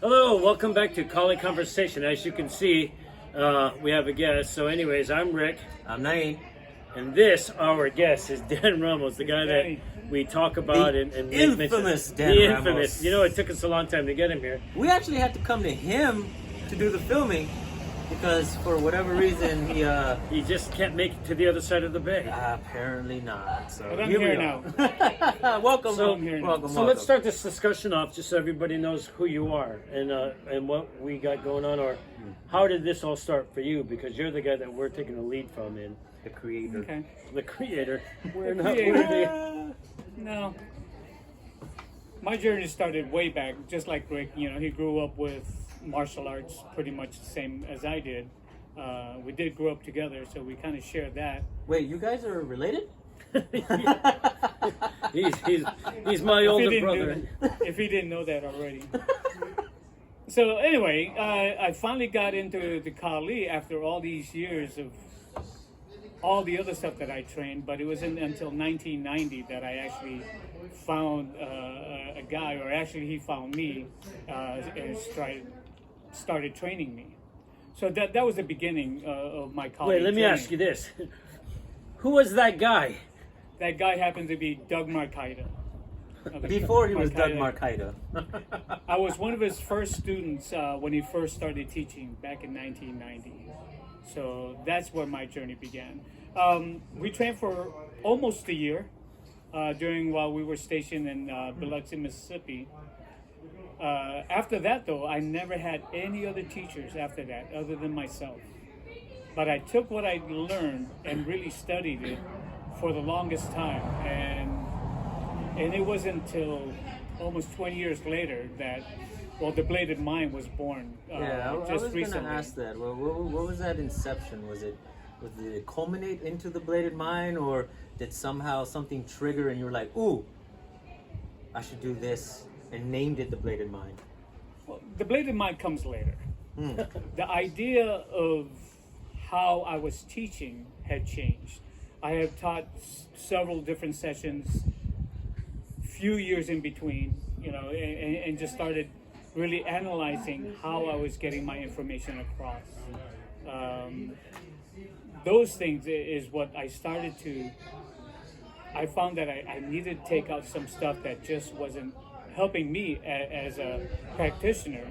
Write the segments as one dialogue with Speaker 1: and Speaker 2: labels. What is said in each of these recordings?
Speaker 1: Hello, welcome back to Conversation. As you can see, we have a guest. So anyways, I'm Rick.
Speaker 2: I'm Naeem.
Speaker 1: And this, our guest, is Dan Ramos, the guy that we talk about
Speaker 2: The
Speaker 1: and
Speaker 2: infamous Dan
Speaker 1: the
Speaker 2: Ramos.
Speaker 1: infamous. You know, it took us a long time to get him here.
Speaker 2: We actually had to come to him to do the filming because for whatever reason
Speaker 1: He just can't make it to the other side of the bay.
Speaker 2: apparently not. So
Speaker 3: But I'm
Speaker 2: here we
Speaker 3: here
Speaker 2: go.
Speaker 3: now.
Speaker 2: welcome,
Speaker 1: So,
Speaker 2: welcome.
Speaker 1: so let's start this discussion off just so everybody knows who you are and what we got going on, or how did this all start for you? Because you're the guy that we're taking the lead from in
Speaker 2: The creator.
Speaker 3: Okay.
Speaker 1: the creator. We're
Speaker 3: The
Speaker 1: not
Speaker 3: creator.
Speaker 1: worthy.
Speaker 3: No. My journey started way back, just like Rick. You know, he grew up with martial arts pretty much the same as I did. We did grow up together, so we kind of shared that.
Speaker 2: Wait, you guys are related?
Speaker 1: He's my older brother.
Speaker 3: If he didn't know that already. So anyway, I finally got into the Kali after all these years of all the other stuff that I trained, but it wasn't until 1990 that I actually found a guy, or actually he found me, and started training me. So that was the beginning of my Kali
Speaker 1: Wait, let me
Speaker 3: training.
Speaker 1: ask you this: who was that guy?
Speaker 3: That guy happened to be Doug Marcaida.
Speaker 2: Before he was Doug Marcaida.
Speaker 3: I was one of his first students when he first started teaching back in 1990. So that's where my journey began. We trained for almost a year while we were stationed in Biloxi, Mississippi. After that, though, I never had any other teachers after that other than myself. But I took what I learned and really studied it for the longest time. And it wasn't until almost 20 years later that, well, the Bladed Mind was born.
Speaker 2: Yeah, I
Speaker 3: just
Speaker 2: was
Speaker 3: recently.
Speaker 2: going to ask that. What was that inception? Was it culminate into the Bladed Mind, or did somehow something trigger and you were like, ooh, I should do this, and named it the Bladed Mind?
Speaker 3: Well, the Bladed Mind comes later. The idea of how I was teaching had changed. I have taught several different sessions, few years in between, you know, and just started really analyzing how I was getting my information across. Those things is what I started to. I found that I needed to take out some stuff that just wasn't helping me as a practitioner,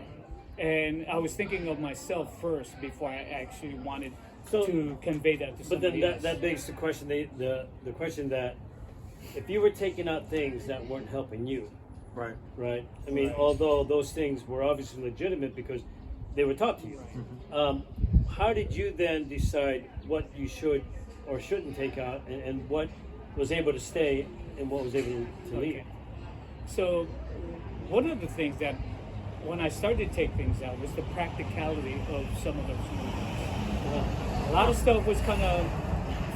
Speaker 3: and I was thinking of myself first before I actually wanted to convey that to
Speaker 1: But
Speaker 3: somebody
Speaker 1: then
Speaker 3: else.
Speaker 1: that begs the question: the question that if you were taking out things that weren't helping you,
Speaker 2: Right.
Speaker 1: right? I mean,
Speaker 3: Right.
Speaker 1: although those things were obviously legitimate because they were taught to you. How did you then decide what you should or shouldn't take out, and what was able to stay and what was able to leave?
Speaker 3: Okay. So, one of the things that when I started to take things out was the practicality of some of those movements. A lot of stuff was kind of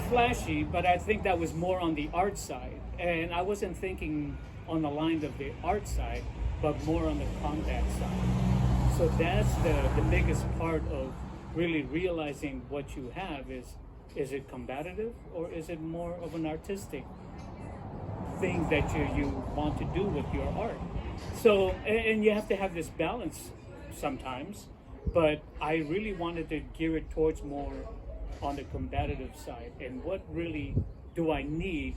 Speaker 3: flashy, but I think that was more on the art side. And I wasn't thinking on the line of the art side, but more on the combat side. So that's the biggest part of really realizing what you have is it combative or is it more of an artistic thing that you want to do with your art? So, and you have to have this balance sometimes, but I really wanted to gear it towards more on the combative side, and what really do I need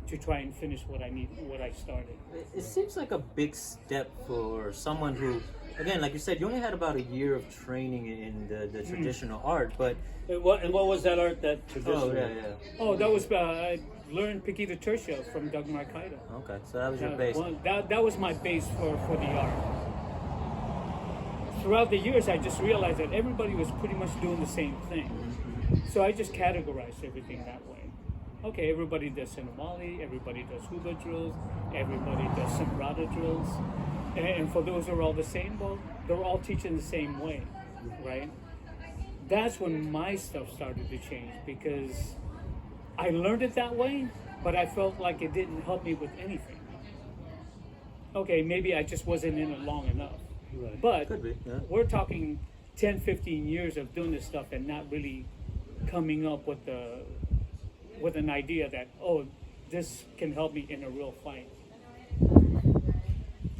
Speaker 3: to try and finish what I started.
Speaker 2: It seems like a big step for someone who, again, like you said, you only had about a year of training in the traditional art, but...
Speaker 1: And what was that art that traditional?
Speaker 2: Oh, yeah.
Speaker 3: Oh, that was, I learned Piquita Tertia from Doug Marcaida.
Speaker 2: Okay, so that was your base.
Speaker 3: That was my base for the art. Throughout the years, I just realized that everybody was pretty much doing the same thing. So I just categorized everything that way. Okay, everybody does Sinamali, everybody does Huba drills, everybody does Simbrata drills. And for those who are all the same, well, they're all teaching the same way, right? That's when my stuff started to change, because I learned it that way, but I felt like it didn't help me with anything. Okay, maybe I just wasn't in it long enough.
Speaker 1: Right.
Speaker 3: But
Speaker 2: Could be, yeah.
Speaker 3: we're talking 10, 15 years of doing this stuff and not really coming up with an idea that, oh, this can help me in a real fight.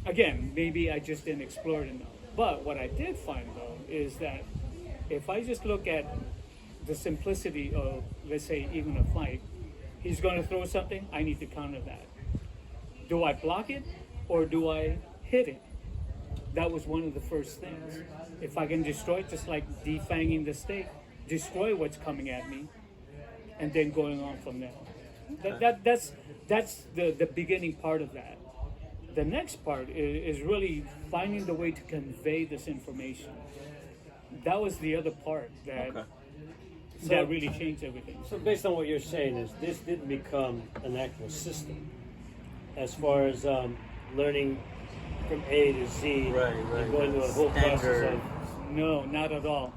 Speaker 3: Again, maybe I just didn't explore it enough. But what I did find though is that if I just look at the simplicity of, let's say, even a fight, he's going to throw something, I need to counter that. Do I block it or do I hit it? That was one of the first things. If I can destroy it, just like defanging the steak, destroy what's coming at me, and then going on from there. That's the beginning part of that. The next part is really finding the way to convey this information. That was the other part that that really changed everything.
Speaker 1: So based on what you're saying is this didn't become an actual system as far as learning from A to Z and going through a whole process of...
Speaker 3: No, not at all.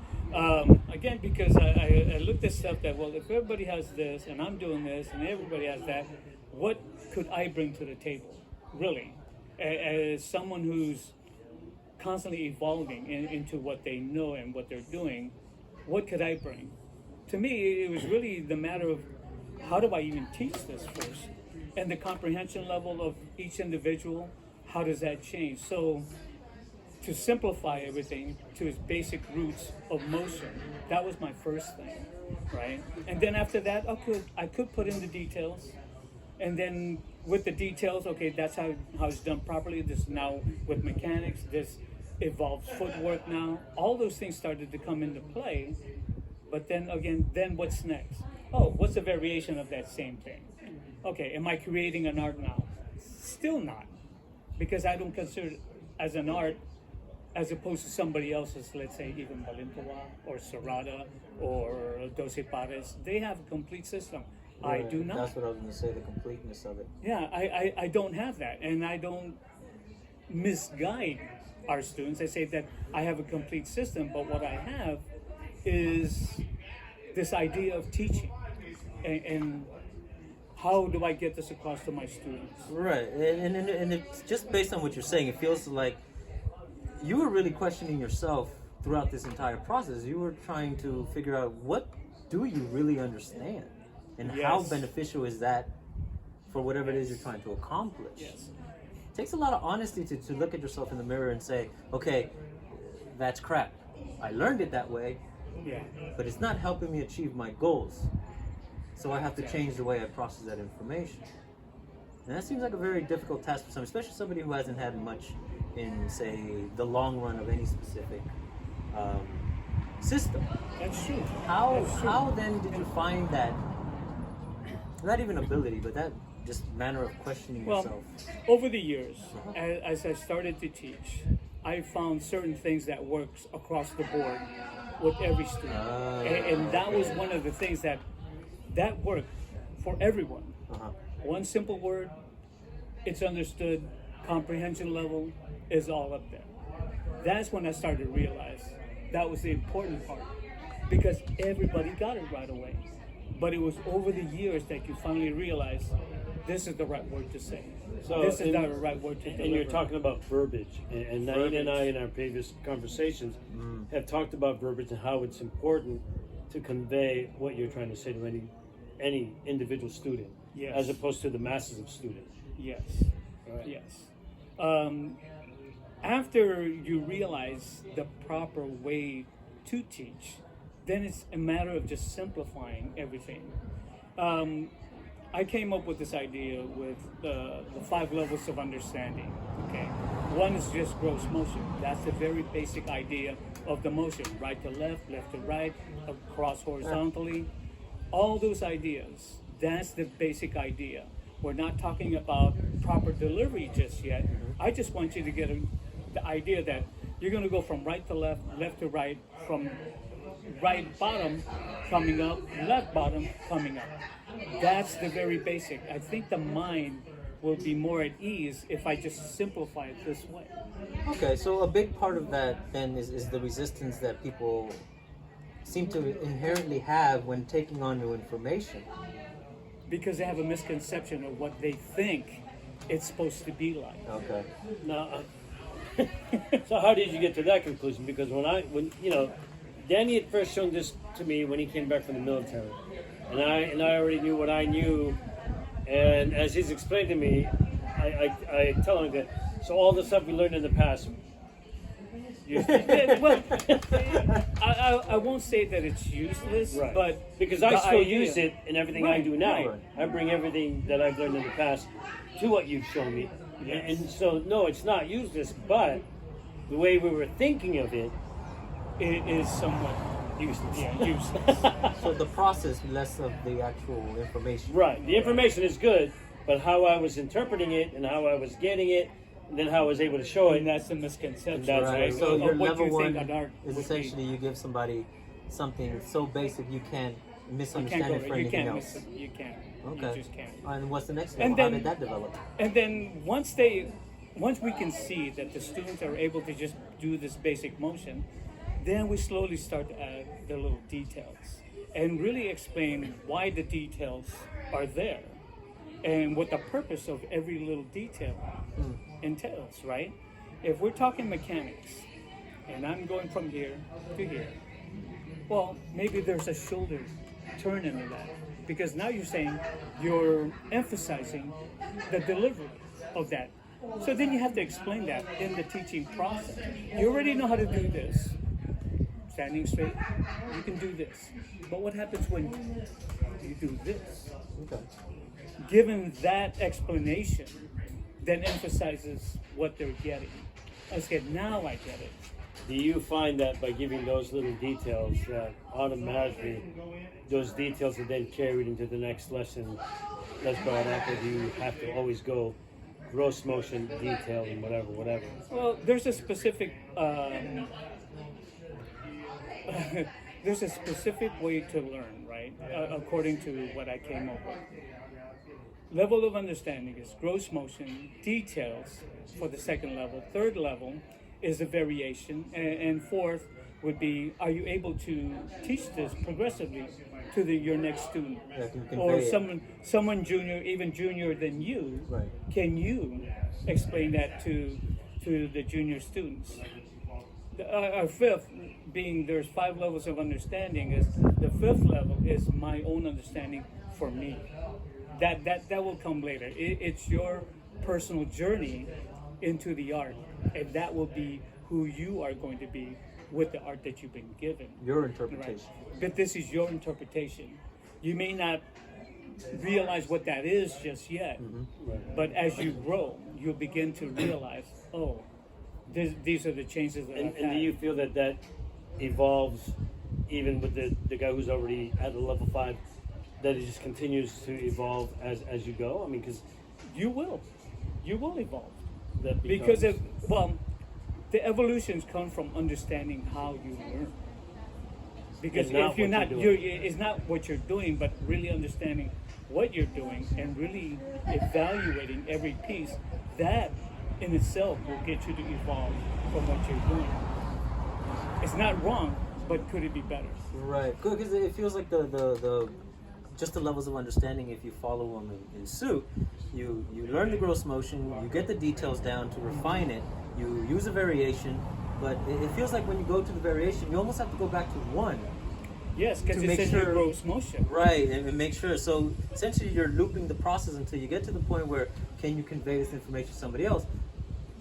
Speaker 3: Again, because I looked at stuff that, well, if everybody has this and I'm doing this and everybody has that, what could I bring to the table, really? As someone who's constantly evolving into what they know and what they're doing, what could I bring? To me, it was really the matter of how do I even teach this first? And the comprehension level of each individual, how does that change? So to simplify everything to its basic roots of motion, that was my first thing, right? And then after that, I could put in the details. And then with the details, okay, that's how it's done properly. This now with mechanics, this involves footwork now. All those things started to come into play. But then again, then what's next? Oh, what's a variation of that same thing? Okay, am I creating an art now? Still not. Because I don't consider it as an art as opposed to somebody else's, let's say even Balintoa or Serrata or Doce Pares. They have a complete system.
Speaker 2: Right.
Speaker 3: I do not.
Speaker 2: That's what I was going to say, the completeness of it.
Speaker 3: Yeah, I don't have that. And I don't misguide our students. I say that I have a complete system, but what I have is this idea of teaching. And how do I get this across to my students?
Speaker 2: Right, and it's just based on what you're saying, it feels like you were really questioning yourself throughout this entire process. You were trying to figure out, what do you really understand? And how beneficial is that for whatever it is you're trying to accomplish?
Speaker 3: Yes.
Speaker 2: It takes a lot of honesty to look at yourself in the mirror and say, okay, that's crap. I learned it that way, but it's not helping me achieve my goals. So I have to change the way I process that information. And that seems like a very difficult task for some, especially somebody who hasn't had much in, say, the long run of any specific system.
Speaker 3: That's true.
Speaker 2: How then did you find that, not even ability, but that just manner of questioning yourself?
Speaker 3: Over the years, as I started to teach, I found certain things that works across the board with every student. And that was one of the things that worked for everyone. One simple word, it's understood, comprehension level is all up there. That's when I started to realize that was the important part, because everybody got it right away. But it was over the years that you finally realize this is the right word to say. So this is the right word to deliver.
Speaker 1: And you're talking about verbiage. And Nain and I in our previous conversations have talked about verbiage and how it's important to convey what you're trying to say to any individual student, as opposed to the masses of students.
Speaker 3: Yes.
Speaker 1: Right.
Speaker 3: Yes. After you realize the proper way to teach, then it's a matter of just simplifying everything. I came up with this idea with the 5 levels of understanding. Okay, one is just gross motion. That's the very basic idea of the motion: right to left, left to right, across horizontally. All those ideas. That's the basic idea. We're not talking about proper delivery just yet. I just want you to get the idea that you're going to go from right to left, left to right, from right bottom coming up, left bottom coming up. That's the very basic. I think the mind will be more at ease if I just simplify it this way.
Speaker 2: Okay, so a big part of that then is the resistance that people seem to inherently have when taking on new information.
Speaker 3: Because they have a misconception of what they think it's supposed to be like.
Speaker 2: Okay.
Speaker 1: Now, so how did you get to that conclusion? Because when Danny had first shown this to me when he came back from the military, and I already knew what I knew, and as he's explained to me, I tell him that. So all the stuff we learned in the past,
Speaker 3: Well, I won't say that it's useless,
Speaker 1: Right.
Speaker 3: but
Speaker 1: Because I
Speaker 3: the
Speaker 1: still
Speaker 3: idea-
Speaker 1: use it in everything I
Speaker 3: Right,
Speaker 1: do now.
Speaker 3: right.
Speaker 1: I bring everything that I've learned in the past to what you've shown me.
Speaker 3: Yes.
Speaker 1: And so, no, it's not useless, but the way we were thinking of it,
Speaker 3: it is somewhat
Speaker 1: useless.
Speaker 3: yeah, useless.
Speaker 2: So the process, less of the actual information.
Speaker 1: Right. The information is good, but how I was interpreting it and how I was getting it, and then how I was able to show it.
Speaker 3: And that's a misconception,
Speaker 1: That's
Speaker 2: Right.
Speaker 3: right?
Speaker 2: So
Speaker 3: of
Speaker 2: your
Speaker 3: what
Speaker 2: level
Speaker 3: you
Speaker 2: one
Speaker 3: think an art
Speaker 2: is
Speaker 3: would
Speaker 2: essentially you give somebody something so basic you can't
Speaker 3: be.
Speaker 2: misunderstand it for
Speaker 3: You
Speaker 2: anything
Speaker 3: can't
Speaker 2: else.
Speaker 3: miss it. You can't.
Speaker 2: Okay.
Speaker 3: You just can't.
Speaker 2: And what's the next
Speaker 3: And
Speaker 2: level? How
Speaker 3: then-
Speaker 2: did that develop?
Speaker 3: And then once we can see that the students are able to just do this basic motion, then we slowly start to add the little details and really explain why the details are there and what the purpose of every little detail entails, right? If we're talking mechanics and I'm going from here to here, well, maybe there's a shoulder turn into that because now you're emphasizing the delivery of that. So then you have to explain that in the teaching process. You already know how to do this. Standing straight, you can do this. But what happens when you do this?
Speaker 2: Okay.
Speaker 3: Given that explanation, then emphasizes what they're getting. I said, now I get it.
Speaker 1: Do you find that by giving those little details, that automatically those details are then carried into the next lesson that's brought up, or do you have to always go gross motion, detail, and whatever?
Speaker 3: Well, there's a specific there's a specific way to learn, right? According to what I came up with. Level of understanding is gross motion, details for the second level. Third level is a variation, and fourth would be: are you able to teach this progressively to your next student,
Speaker 2: That can
Speaker 3: or
Speaker 2: convey it.
Speaker 3: someone junior, even junior than you?
Speaker 2: Right.
Speaker 3: Can you explain that to the junior students? Our fifth, being there's 5 levels of understanding, is the fifth level is my own understanding for me. That will come later. It's your personal journey into the art, and that will be who you are going to be with the art that you've been given.
Speaker 2: Your
Speaker 3: Right.
Speaker 2: interpretation.
Speaker 3: But this is your interpretation. You may not realize what that is just yet,
Speaker 1: Right.
Speaker 3: but as you grow, you'll begin to realize, oh, these are the changes that I've
Speaker 1: And
Speaker 3: had.
Speaker 1: do you feel that evolves even with the guy who's already at the level 5, that it just continues to evolve as you go? I mean, because
Speaker 3: You will evolve.
Speaker 1: that
Speaker 3: Because
Speaker 1: becomes-
Speaker 3: the evolutions come from understanding how you learn. Because
Speaker 1: And not
Speaker 3: if you're
Speaker 1: what
Speaker 3: not,
Speaker 1: you're doing.
Speaker 3: it's not what you're doing, but really understanding what you're doing and really evaluating every piece. That in itself will get you to evolve from what you're doing. It's not wrong, but could it be better?
Speaker 2: Right. Good, because it feels like the just the levels of understanding. If you follow them in suit, you learn the gross motion, you get the details down to refine it. You use a variation, but it feels like when you go to the variation, you almost have to go back to one.
Speaker 3: Yes, because
Speaker 2: To
Speaker 3: it's
Speaker 2: make
Speaker 3: in your
Speaker 2: sure-
Speaker 3: gross motion.
Speaker 2: Right, and make sure. So essentially, you're looping the process until you get to the point where can you convey this information to somebody else.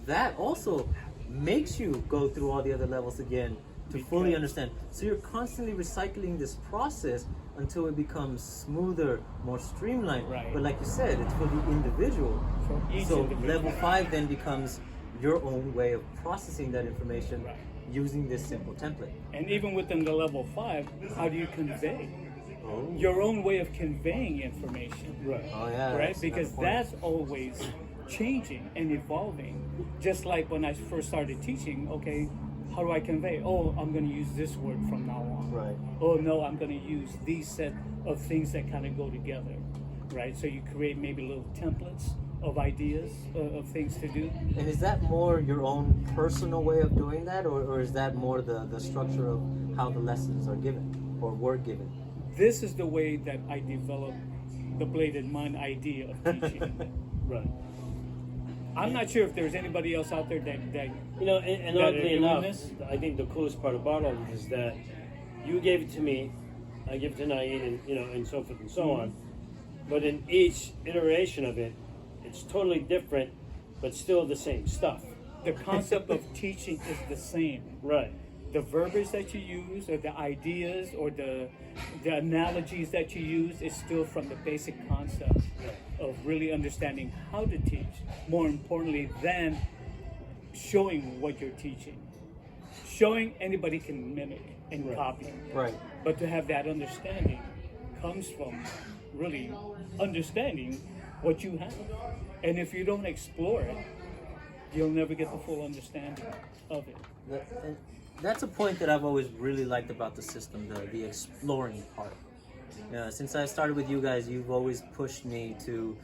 Speaker 2: That also makes you go through all the other levels again to fully
Speaker 3: Because-
Speaker 2: understand. So you're constantly recycling this process until it becomes smoother, more streamlined.
Speaker 3: Right.
Speaker 2: But like you said, it's for the individual.
Speaker 3: For each
Speaker 2: So
Speaker 3: individual.
Speaker 2: level 5 then becomes your own way of processing that information
Speaker 3: Right.
Speaker 2: using this simple template.
Speaker 3: And even within the level 5, how do you convey?
Speaker 2: Oh.
Speaker 3: Your own way of conveying information.
Speaker 1: right.
Speaker 2: Oh yeah.
Speaker 3: Right?
Speaker 2: that's
Speaker 3: Because
Speaker 2: another point.
Speaker 3: that's always changing and evolving. Just like when I first started teaching, okay, how do I convey? Oh, I'm going to use this word from now on.
Speaker 2: Right.
Speaker 3: Oh, no, I'm going to use these set of things that kind of go together. Right? So you create maybe little templates of ideas of things to do.
Speaker 2: And is that more your own personal way of doing that, or is that more the structure of how the lessons are given or were given?
Speaker 3: This is the way that I developed the bladed mind idea of teaching.
Speaker 1: Right.
Speaker 3: I'm not sure if there's anybody else out there that
Speaker 1: You know, and
Speaker 3: That are
Speaker 1: oddly
Speaker 3: doing
Speaker 1: enough,
Speaker 3: this?
Speaker 1: I think the coolest part about all this is that you gave it to me, I give it to Naeem, and and so forth and so on. But in each iteration of it, it's totally different, but still the same stuff.
Speaker 3: the concept of teaching is the same.
Speaker 1: Right.
Speaker 3: The verbiage that you use, or the ideas, or the analogies that you use, is still from the basic concept of really understanding how to teach. More importantly than showing what you're teaching. Showing, anybody can mimic and
Speaker 1: Right.
Speaker 3: copy.
Speaker 2: Right.
Speaker 3: But to have that understanding comes from really understanding what you have. And if you don't explore it, you'll never get the full understanding of it.
Speaker 2: And that's a point that I've always really liked about the system, the exploring part. Since I started with you guys, you've always pushed me to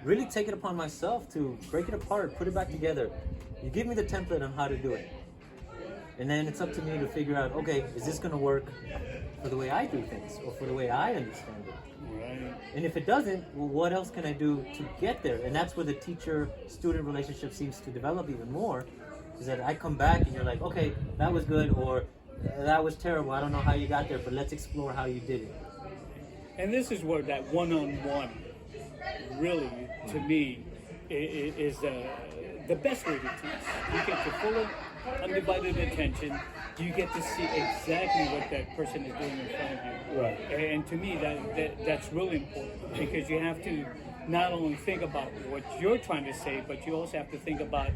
Speaker 2: really take it upon myself to break it apart, put it back together. You give me the template on how to do it. And then it's up to me to figure out, okay, is this going to work for the way I do things or for the way I understand it?
Speaker 3: Right.
Speaker 2: And if it doesn't, well, what else can I do to get there? And that's where the teacher-student relationship seems to develop even more, is that I come back and you're like, okay, that was good, or that was terrible. I don't know how you got there, but let's explore how you did it.
Speaker 3: And this is where that one-on-one really, to me, is the best way to teach. You get your full undivided attention. You get to see exactly what that person is doing in front of you.
Speaker 1: Right.
Speaker 3: And to me, that's really important, because you have to not only think about what you're trying to say, but you also have to think about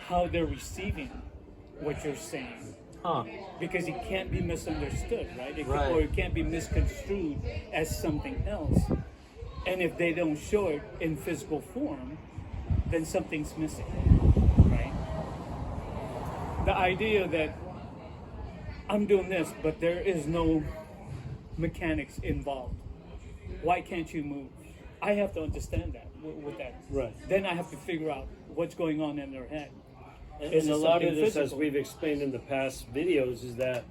Speaker 3: how they're receiving what you're saying.
Speaker 2: Huh.
Speaker 3: Because it can't be misunderstood, right?
Speaker 2: Right.
Speaker 3: Or it can't be misconstrued as something else. And if they don't show it in physical form, then something's missing, right? The idea that I'm doing this, but there is no mechanics involved. Why can't you move? I have to understand that with that.
Speaker 1: Right.
Speaker 3: Then I have to figure out what's going on in their head.
Speaker 1: And
Speaker 3: Is it
Speaker 1: a lot of
Speaker 3: something
Speaker 1: this, as
Speaker 3: physical?
Speaker 1: we've explained in the past videos, is that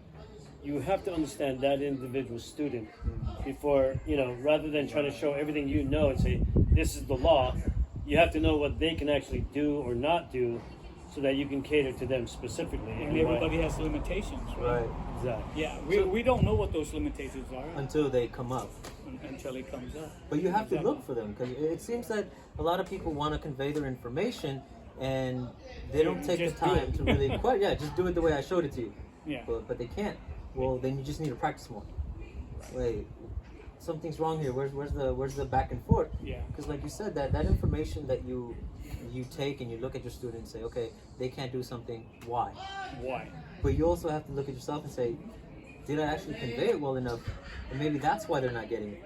Speaker 1: you have to understand that individual student before, rather than trying to show everything you know and say, this is the law, you have to know what they can actually do or not do so that you can cater to them specifically.
Speaker 3: And everybody has limitations, right?
Speaker 2: Right.
Speaker 1: Exactly.
Speaker 3: Yeah, we don't know what those limitations are
Speaker 2: Until they come up.
Speaker 3: until it comes up.
Speaker 2: But you have to
Speaker 3: Exactly.
Speaker 2: look for them, because it seems that a lot of people want to convey their information and they don't take the
Speaker 3: Just do
Speaker 2: time
Speaker 3: it.
Speaker 2: to really just do it the way I showed it to you.
Speaker 3: Yeah.
Speaker 2: But they can't. Well, then you just need to practice more. Wait, something's wrong here. Where's the back and forth?
Speaker 3: Yeah.
Speaker 2: Because like you said, that information that you take and you look at your student and say, okay, they can't do something. Why?
Speaker 3: Why?
Speaker 2: But you also have to look at yourself and say, did I actually convey it well enough? And maybe that's why they're not getting it.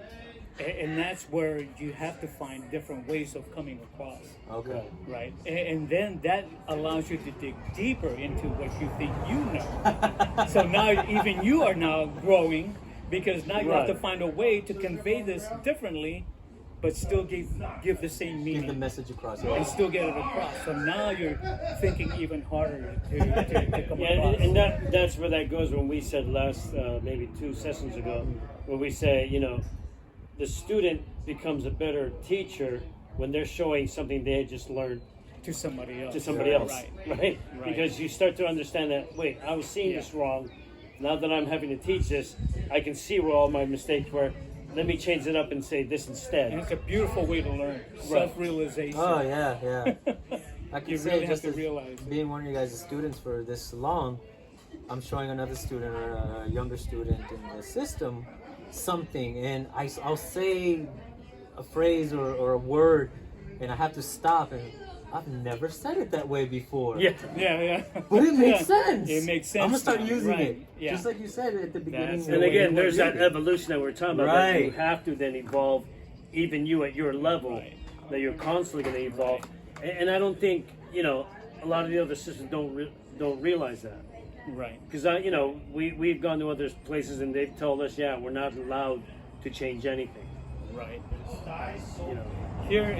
Speaker 3: And that's where you have to find different ways of coming across,
Speaker 2: Okay.
Speaker 3: right? And then that allows you to dig deeper into what you think you know. So now even you are now growing, because now you have to
Speaker 1: Right.
Speaker 3: find a way to convey this differently, but still give the same
Speaker 2: Give the
Speaker 3: meaning
Speaker 2: message across.
Speaker 3: and still get it across. So now you're thinking even harder to come
Speaker 1: Yeah,
Speaker 3: across.
Speaker 1: and that's where that goes when we said last, maybe 2 sessions ago, when we say, the student becomes a better teacher when they're showing something they had just learned
Speaker 3: to somebody else.
Speaker 1: to somebody else,
Speaker 3: Right.
Speaker 1: right? Because you start to understand that, wait, I was seeing
Speaker 3: Yeah.
Speaker 1: this wrong. Now that I'm having to teach this, I can see where all my mistakes were. Let me change it up and say this
Speaker 3: And
Speaker 1: instead.
Speaker 3: it's a beautiful way to learn. Self-realization.
Speaker 2: Oh yeah. I can
Speaker 3: You
Speaker 2: say
Speaker 3: really have
Speaker 2: just
Speaker 3: to
Speaker 2: as
Speaker 3: realize it.
Speaker 2: being one of you guys' students for this long, I'm showing another student or a younger student in the system something, and I'll say a phrase or a word, and I have to stop, and I've never said it that way before.
Speaker 1: Yeah.
Speaker 3: Yeah.
Speaker 2: But it makes
Speaker 3: Yeah.
Speaker 2: sense.
Speaker 3: It makes sense.
Speaker 2: I'm gonna start
Speaker 3: now,
Speaker 2: using
Speaker 3: right.
Speaker 2: it.
Speaker 3: Yeah.
Speaker 2: Just like you said at the beginning.
Speaker 3: That's
Speaker 2: when
Speaker 1: And
Speaker 3: the
Speaker 2: you
Speaker 1: again,
Speaker 2: were
Speaker 1: there's that
Speaker 2: reading.
Speaker 1: evolution that we're talking about. That you
Speaker 2: Right.
Speaker 1: have to then evolve, even you at your level,
Speaker 3: Right.
Speaker 1: that you're constantly going to evolve. And I don't think, a lot of the other systems don't realize that.
Speaker 3: Right.
Speaker 1: Because we've gone to other places and they've told us, yeah, we're not allowed to change anything.
Speaker 3: Right.
Speaker 1: You know.
Speaker 3: Here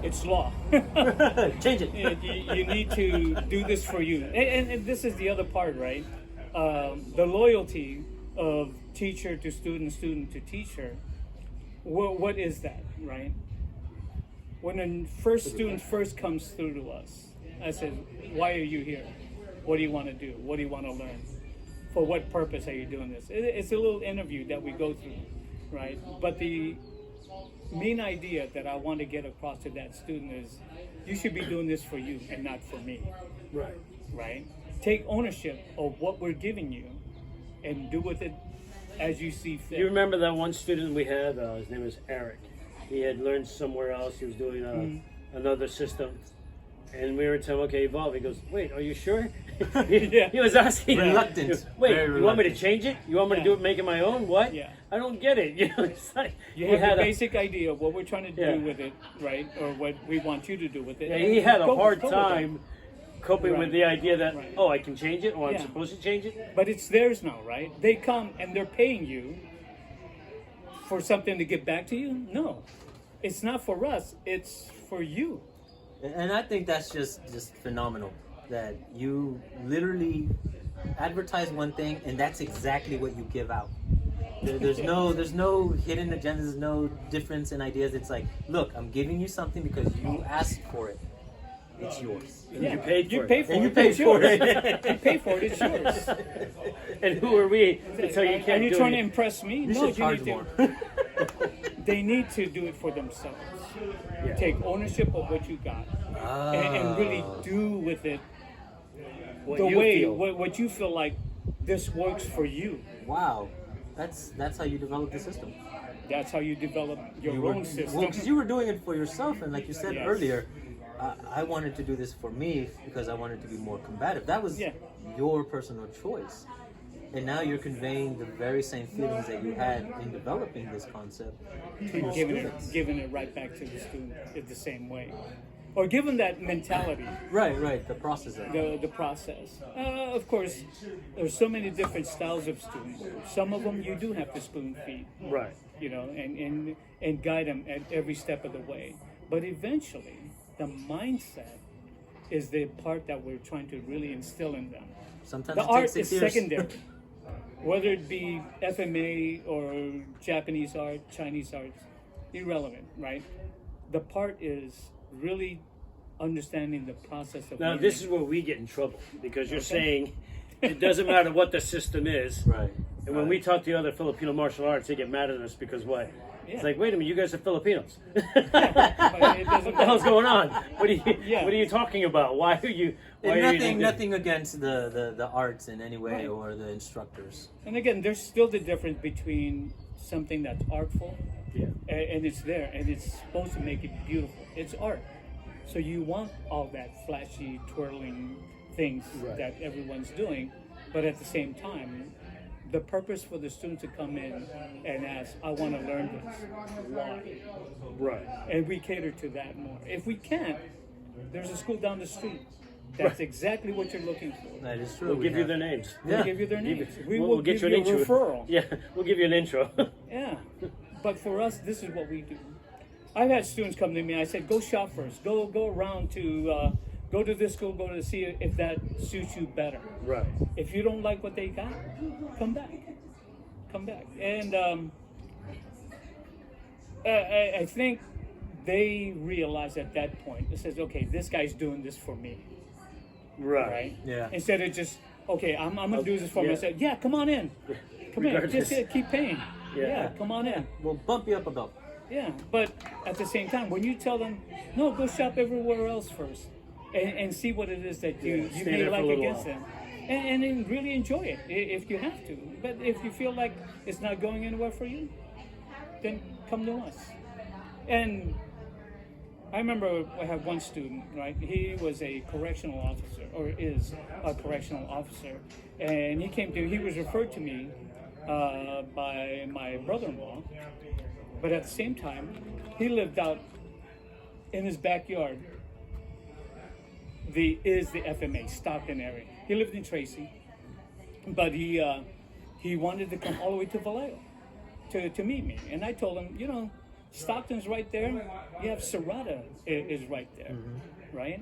Speaker 3: it's law.
Speaker 2: Change it.
Speaker 3: You need to do this for you, and this is the other part, right? The loyalty of teacher to student, student to teacher. What is that, right? When a first student first comes through to us, I said, "Why are you here? What do you want to do? What do you want to learn? For what purpose are you doing this?" It's a little interview that we go through, right? But the main idea that I want to get across to that student is, you should be doing this for you and not for me.
Speaker 1: Right.
Speaker 3: Right? Take ownership of what we're giving you, and do with it as you see fit.
Speaker 1: You remember that one student we had? His name was Eric. He had learned somewhere else. He was doing another system. And we were telling him, okay, evolve. He goes, wait, are you sure? He was asking.
Speaker 2: Reluctant.
Speaker 1: Wait,
Speaker 2: Very
Speaker 1: you want me to
Speaker 2: reluctant.
Speaker 1: change it? You want me to
Speaker 3: Yeah.
Speaker 1: do it, make it my own? What?
Speaker 3: Yeah.
Speaker 1: I don't get it. You know, it's like
Speaker 3: You
Speaker 1: he
Speaker 3: have
Speaker 1: had
Speaker 3: the
Speaker 1: a,
Speaker 3: basic idea of what we're trying to
Speaker 1: Yeah.
Speaker 3: do with it, right? Or what we want you to do with it.
Speaker 1: yeah,
Speaker 3: and
Speaker 1: he had a
Speaker 3: go-
Speaker 1: hard
Speaker 3: go with it.
Speaker 1: time coping with
Speaker 3: Right.
Speaker 1: the idea that,
Speaker 3: Right.
Speaker 1: oh, I can change it, or I'm
Speaker 3: Yeah.
Speaker 1: supposed to change it.
Speaker 3: But it's theirs now, right? They come and they're paying you for something to give back to you? No. It's not for us, it's for you.
Speaker 2: And I think that's just phenomenal that you literally advertise one thing and that's exactly what you give out. There's no hidden agendas, there's no difference in ideas. It's like, look, I'm giving you something because you asked for it. It's yours.
Speaker 1: And you paid for
Speaker 3: You
Speaker 1: it.
Speaker 3: pay for
Speaker 2: And
Speaker 3: it.
Speaker 2: you paid
Speaker 3: it's
Speaker 2: for
Speaker 3: yours.
Speaker 2: it.
Speaker 3: You pay for it, it's yours.
Speaker 1: And who are we to tell you can't
Speaker 3: Are you
Speaker 1: do
Speaker 3: trying to
Speaker 1: it?
Speaker 3: impress me?
Speaker 2: You
Speaker 3: No,
Speaker 2: should charge
Speaker 3: need
Speaker 2: more.
Speaker 3: to. They need to do it for themselves.
Speaker 1: Yeah.
Speaker 3: Take ownership of what you got, and really do with it
Speaker 1: What
Speaker 3: the
Speaker 1: you
Speaker 3: way
Speaker 1: feel.
Speaker 3: what you feel like this works for you.
Speaker 2: Wow, that's how you develop the system.
Speaker 3: That's how you develop your
Speaker 2: You
Speaker 3: own system.
Speaker 2: Well, because you were doing it for yourself, and like you said
Speaker 3: Yes.
Speaker 2: earlier, I wanted to do this for me because I wanted to be more combative. That was
Speaker 3: Yeah.
Speaker 2: your personal choice. And now you're conveying the very same feelings that you had in developing this concept to your students.
Speaker 3: giving it right back to the student in the same way, or given that mentality.
Speaker 2: Right, the process of it.
Speaker 3: The process. Of course, there's so many different styles of students. Some of them you do have to spoon feed,
Speaker 1: Right.
Speaker 3: you know, and guide them at every step of the way. But eventually, the mindset is the part that we're trying to really instill in them.
Speaker 2: Sometimes
Speaker 3: The
Speaker 2: it
Speaker 3: art
Speaker 2: takes
Speaker 3: is
Speaker 2: 6 years.
Speaker 3: secondary. Whether it be FMA or Japanese art, Chinese art, irrelevant, right? The part is really understanding the process of
Speaker 1: Now,
Speaker 3: learning.
Speaker 1: this is where we get in trouble because you're saying it doesn't matter what the system is.
Speaker 2: Right.
Speaker 1: And when we talk to other Filipino martial arts, they get mad at us because what?
Speaker 3: Yeah.
Speaker 1: It's like, wait a minute, you guys are Filipinos.
Speaker 3: But it doesn't
Speaker 1: What the hell's going on? What are you?
Speaker 3: Yeah.
Speaker 1: What are you talking about? Why are you? Why
Speaker 2: And
Speaker 1: are you
Speaker 2: nothing against the arts in any way
Speaker 3: Right.
Speaker 2: or the instructors.
Speaker 3: And again, there's still the difference between something that's artful,
Speaker 1: Yeah.
Speaker 3: and it's there, and it's supposed to make it beautiful. It's art. So you want all that flashy, twirling things
Speaker 1: Right.
Speaker 3: that everyone's doing, but at the same time, the purpose for the student to come in and ask, I want to learn this. Why?
Speaker 1: Right.
Speaker 3: And we cater to that more. If we can't, there's a school down the street. That's exactly what you're looking for.
Speaker 2: That is true.
Speaker 1: We'll
Speaker 2: We
Speaker 1: give you
Speaker 2: have-
Speaker 1: their names.
Speaker 3: We'll
Speaker 2: Yeah.
Speaker 3: give you their
Speaker 1: Give
Speaker 3: names.
Speaker 1: it-
Speaker 3: We
Speaker 1: we'll
Speaker 3: will
Speaker 1: get
Speaker 3: give
Speaker 1: you
Speaker 3: you
Speaker 1: an
Speaker 3: a
Speaker 1: intro.
Speaker 3: referral.
Speaker 1: Yeah, we'll give you an intro.
Speaker 3: Yeah, but for us, this is what we do. I've had students come to me. I said, "Go shop first. Go around to go to this school. Go to see if that suits you better.
Speaker 1: Right.
Speaker 3: If you don't like what they got, come back. Come back." And I think they realize at that point. It says, "Okay, this guy's doing this for me,
Speaker 1: Right.
Speaker 3: right?
Speaker 2: Yeah.
Speaker 3: Instead of just, okay, I'm gonna do this for
Speaker 1: Yeah.
Speaker 3: myself. Yeah, come on in. Come in.
Speaker 1: Regardless.
Speaker 3: Just keep paying.
Speaker 1: Yeah.
Speaker 3: Yeah, come on in."
Speaker 2: We'll bump you up a belt.
Speaker 3: Yeah, but at the same time, when you tell them, no, go shop everywhere else first, and see what it is that you
Speaker 1: stay
Speaker 3: may
Speaker 1: there for a
Speaker 3: like
Speaker 1: little
Speaker 3: against
Speaker 1: while.
Speaker 3: them, and then really enjoy it if you have to. But if you feel like it's not going anywhere for you, then come to us. And I remember I had one student, right? He was a correctional officer, or is a correctional officer, and he was referred to me by my brother-in-law. But at the same time, he lived out in his backyard. The FMA Stockton area. He lived in Tracy, but he wanted to come all the way to Vallejo to meet me. And I told him, Stockton's right there. You have Serrata is right there, right?